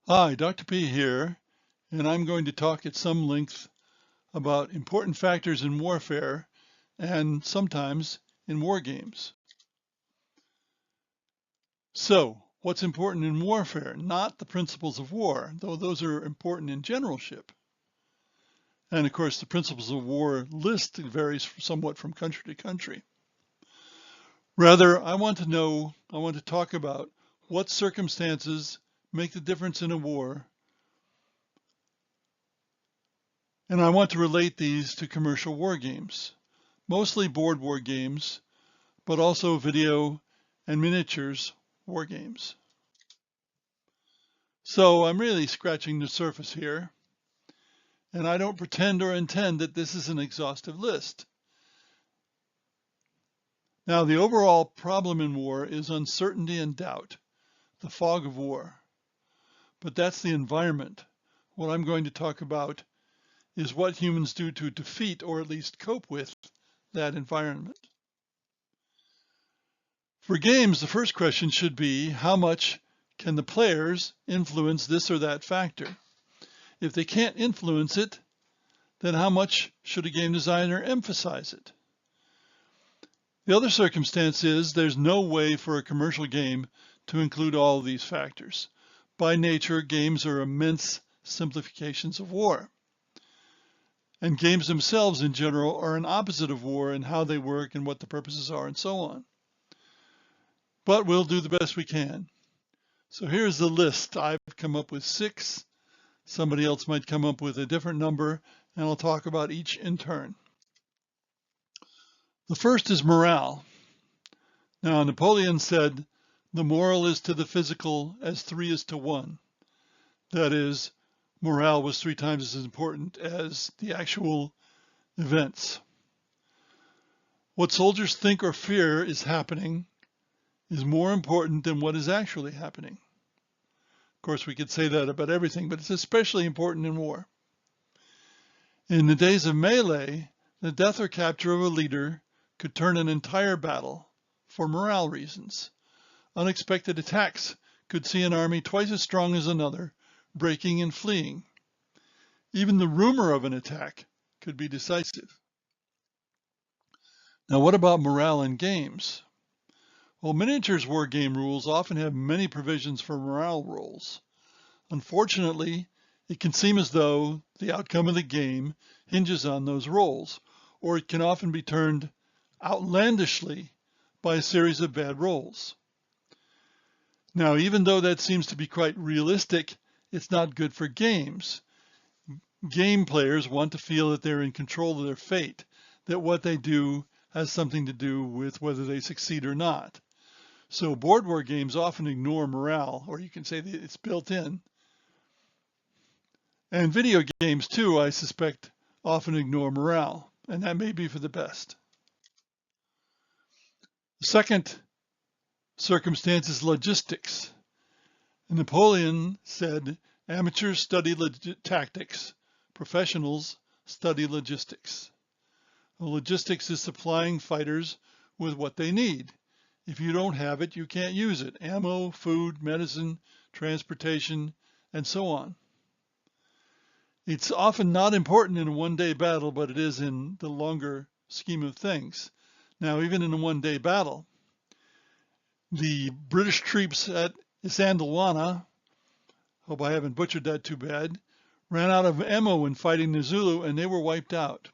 Hi, Dr. P here, and I'm going to talk at some length about important factors in warfare and sometimes in war games. So, what's important in warfare? Not the principles of war, though those are important in generalship. And of course, the principles of war list varies somewhat from country to country. Rather, I want to talk about what circumstances make the difference in a war. And I want to relate these to commercial war games, mostly board war games, but also video and miniatures war games. So I'm really scratching the surface here, and I don't pretend or intend that this is an exhaustive list. Now, the overall problem in war is uncertainty and doubt, the fog of war. But that's the environment. What I'm going to talk about is what humans do to defeat or at least cope with that environment. For games, the first question should be, how much can the players influence this or that factor? If they can't influence it, then how much should a game designer emphasize it? The other circumstance is there's no way for a commercial game to include all of these factors. By nature, games are immense simplifications of war. And games themselves in general are an opposite of war in how they work and what the purposes are and so on. But we'll do the best we can. So here's the list. I've come up with 6. Somebody else might come up with a different number, and I'll talk about each in turn. The first is morale. Now, Napoleon said, the moral is to the physical as 3 is to 1. That is, morale was 3 times as important as the actual events. What soldiers think or fear is happening is more important than what is actually happening. Of course, we could say that about everything, but it's especially important in war. In the days of melee, the death or capture of a leader could turn an entire battle for morale reasons. Unexpected attacks could see an army twice as strong as another breaking and fleeing. Even the rumor of an attack could be decisive. Now, what about morale in games? Well, miniatures war game rules often have many provisions for morale rolls. Unfortunately, it can seem as though the outcome of the game hinges on those rolls, or it can often be turned outlandishly by a series of bad rolls. Now, even though that seems to be quite realistic, it's not good for games. Game players want to feel that they're in control of their fate, that what they do has something to do with whether they succeed or not. So board war games often ignore morale, or you can say that it's built in. And video games too, I suspect, often ignore morale, and that may be for the best. The second circumstance is logistics. Napoleon said, amateurs study tactics, professionals study logistics. Well, logistics is supplying fighters with what they need. If you don't have it, you can't use it. Ammo, food, medicine, transportation, and so on. It's often not important in a one-day battle, but it is in the longer scheme of things. Now, even in a one-day battle, the British troops at Isandlwana, hope I haven't butchered that too bad, ran out of ammo when fighting the Zulu, and they were wiped out.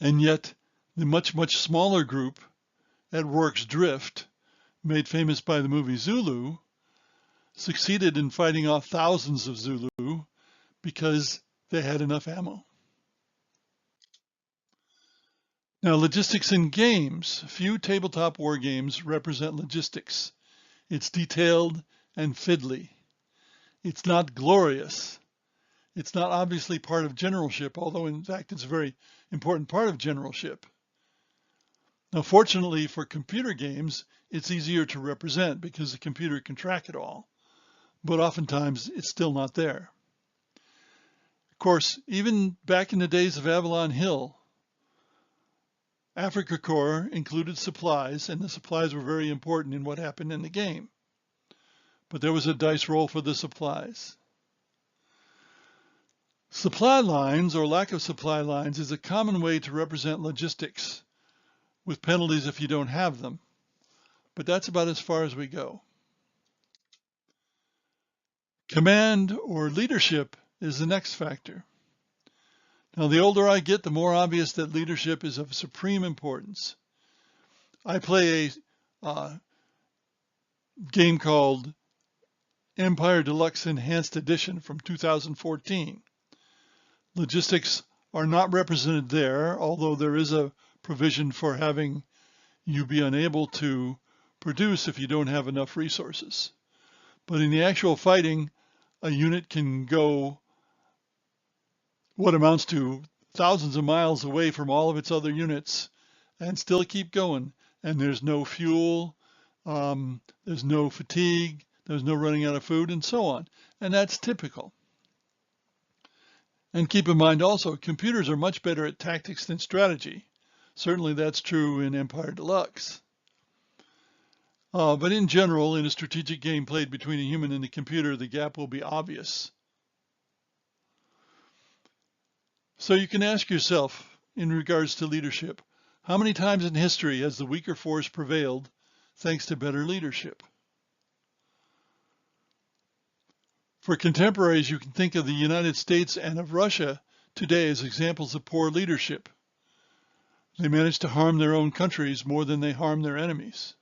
And yet, the much, much smaller group at Rorke's Drift, made famous by the movie Zulu, succeeded in fighting off thousands of Zulu because they had enough ammo. Now, logistics in games. Few tabletop war games represent logistics. It's detailed and fiddly. It's not glorious. It's not obviously part of generalship, although in fact it's a very important part of generalship. Now, fortunately for computer games, it's easier to represent because the computer can track it all, but oftentimes it's still not there. Of course, even back in the days of Avalon Hill, Africa Corps included supplies, and the supplies were very important in what happened in the game. but there was a dice roll for the supplies. Supply lines or lack of supply lines is a common way to represent logistics, with penalties if you don't have them. But that's about as far as we go. Command or leadership is the next factor. Now, the older I get, the more obvious that leadership is of supreme importance. I play a game called Empire Deluxe Enhanced Edition from 2014. Logistics are not represented there, although there is a provision for having you be unable to produce if you don't have enough resources. But in the actual fighting, a unit can go what amounts to thousands of miles away from all of its other units and still keep going. And there's no fuel, there's no fatigue, there's no running out of food, and so on. And that's typical. And keep in mind also, computers are much better at tactics than strategy. Certainly that's true in Empire Deluxe. But in general, in a strategic game played between a human and a computer, the gap will be obvious. So you can ask yourself, in regards to leadership, how many times in history has the weaker force prevailed thanks to better leadership? For contemporaries, you can think of the United States and of Russia today as examples of poor leadership. They managed to harm their own countries more than they harm their enemies.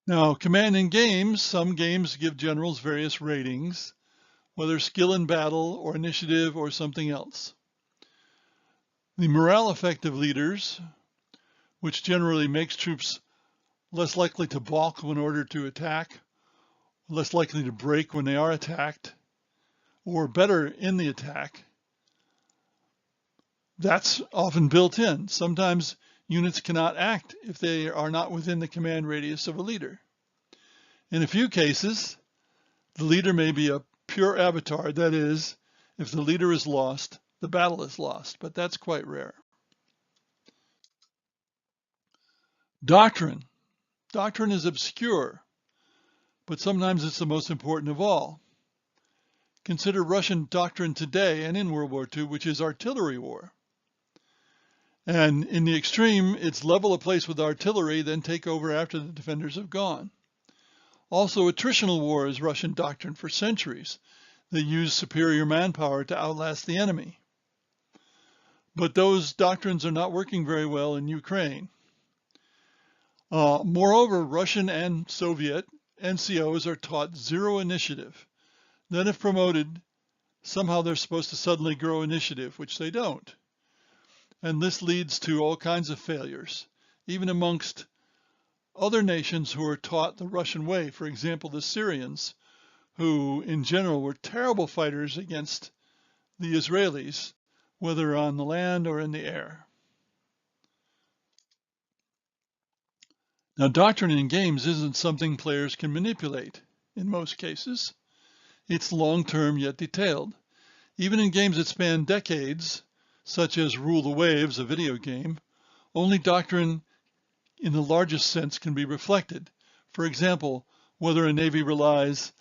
Now, command in games, some games give generals various ratings, whether skill in battle or initiative or something else. The morale effect of leaders, which generally makes troops less likely to balk when ordered to attack, less likely to break when they are attacked, or better in the attack, that's often built in. Sometimes units cannot act if they are not within the command radius of a leader. In a few cases, the leader may be a pure avatar, that is, if the leader is lost, the battle is lost, but that's quite rare. Doctrine. Doctrine is obscure, but sometimes it's the most important of all. Consider Russian doctrine today and in World War II, which is artillery war. And in the extreme, it's level a place with artillery, then take over after the defenders have gone. Also, attritional war is Russian doctrine for centuries. They use superior manpower to outlast the enemy. But those doctrines are not working very well in Ukraine. Moreover, Russian and Soviet NCOs are taught zero initiative. Then if promoted, somehow they're supposed to suddenly grow initiative, which they don't. And this leads to all kinds of failures, even amongst other nations who are taught the Russian way. For example, the Syrians, who in general were terrible fighters against the Israelis, whether on the land or in the air. Now, doctrine in games isn't something players can manipulate in most cases. It's long-term yet detailed. Even in games that span decades, such as Rule the Waves, a video game, only doctrine in the largest sense can be reflected. For example, whether a navy relies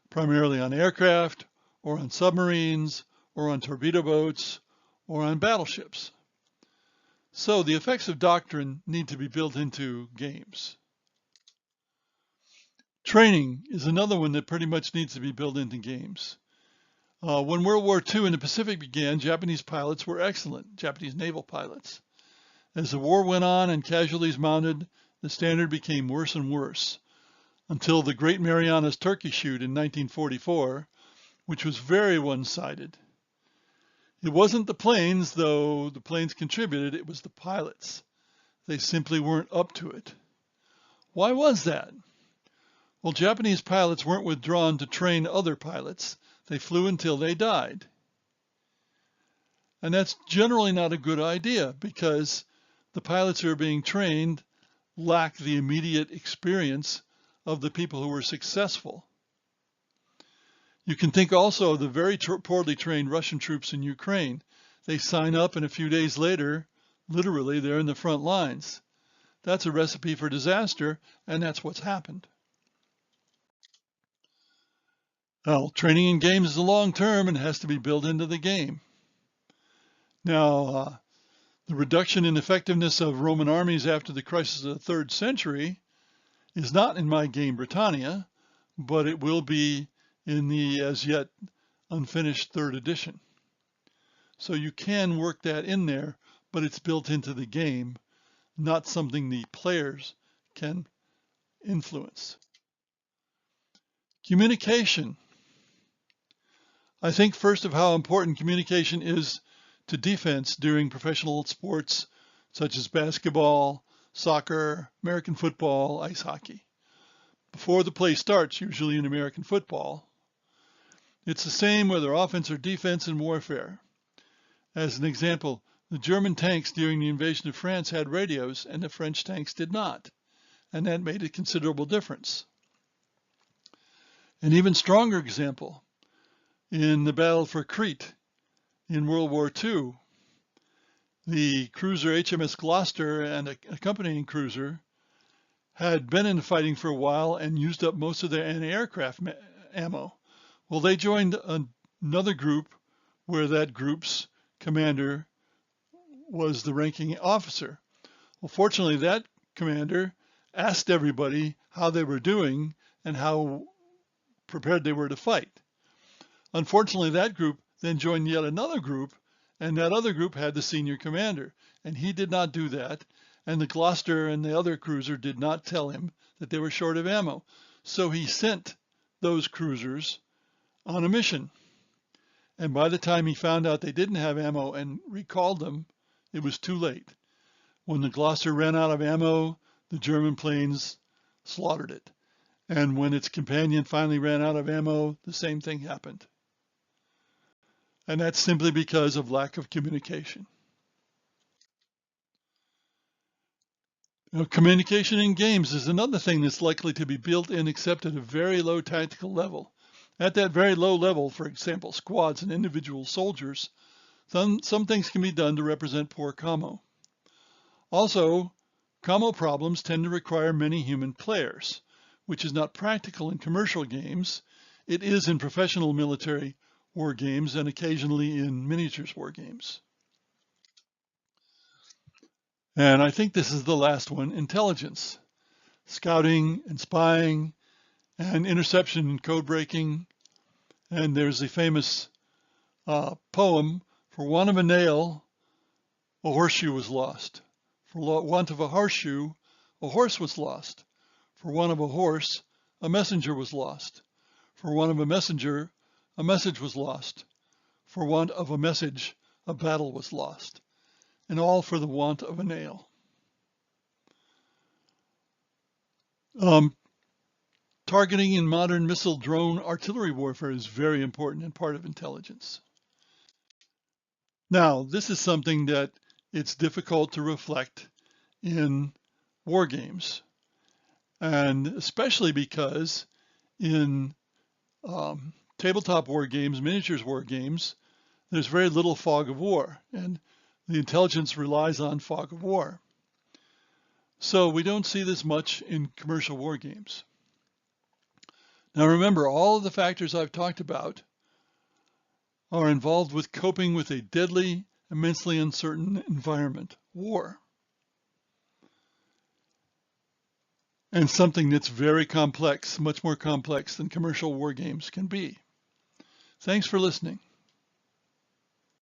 primarily on aircraft, or on submarines, or on torpedo boats, or on battleships. So the effects of doctrine need to be built into games. Training is another one that pretty much needs to be built into games. When World War II in the Pacific began, Japanese pilots were excellent, Japanese naval pilots. As the war went on and casualties mounted, the standard became worse and worse, until the Great Marianas Turkey Shoot in 1944, which was very one-sided. It wasn't the planes, though the planes contributed, it was the pilots. They simply weren't up to it. Why was that? Well, Japanese pilots weren't withdrawn to train other pilots. They flew until they died. And that's generally not a good idea because the pilots who are being trained lack the immediate experience of the people who were successful. You can think also of the very poorly trained Russian troops in Ukraine. They sign up and a few days later, literally, they're in the front lines. that's a recipe for disaster, and that's what's happened. Well, training in games is a long term and has to be built into the game. Now, the reduction in effectiveness of Roman armies after the crisis of the 3rd century is not in my game Britannia, but it will be in the as yet unfinished 3rd edition. So you can work that in there, but it's built into the game, not something the players can influence. Communication. I think first of how important communication is to defense during professional sports such as basketball, soccer, American football, ice hockey. Before the play starts, usually in American football, it's the same whether offense or defense in warfare. As an example, the German tanks during the invasion of France had radios and the French tanks did not, and that made a considerable difference. An even stronger example, in the battle for Crete in World War II, the cruiser HMS Gloucester and an accompanying cruiser had been in the fighting for a while and used up most of their anti-aircraft ammo. Well, they joined another group where that group's commander was the ranking officer. Well, fortunately, that commander asked everybody how they were doing and how prepared they were to fight. Unfortunately, that group then joined yet another group, and that other group had the senior commander, and he did not do that, and the Gloucester and the other cruiser did not tell him that they were short of ammo. So he sent those cruisers on a mission. And by the time he found out they didn't have ammo and recalled them, it was too late. When the Gloucester ran out of ammo, the German planes slaughtered it. And when its companion finally ran out of ammo, the same thing happened. And that's simply because of lack of communication. Now, communication in games is another thing that's likely to be built in except at a very low tactical level. At that very low level, for example, squads and individual soldiers, some things can be done to represent poor commo. Also, commo problems tend to require many human players, which is not practical in commercial games. It is in professional military war games and occasionally in miniatures war games. And I think this is the last one, intelligence. Scouting and spying and interception and code breaking. And there's a famous poem, for want of a nail, a horseshoe was lost. For want of a horseshoe, a horse was lost. For want of a horse, a messenger was lost. For want of a messenger, a message was lost. For want of a message, a battle was lost. And all for the want of a nail. Targeting in modern missile drone artillery warfare is very important and part of intelligence. Now, this is something that it's difficult to reflect in war games, and especially because in tabletop war games, miniatures war games, there's very little fog of war, and the intelligence relies on fog of war. So we don't see this much in commercial war games. Now remember, all of the factors I've talked about are involved with coping with a deadly, immensely uncertain environment, war. And something that's very complex, much more complex than commercial war games can be. Thanks for listening.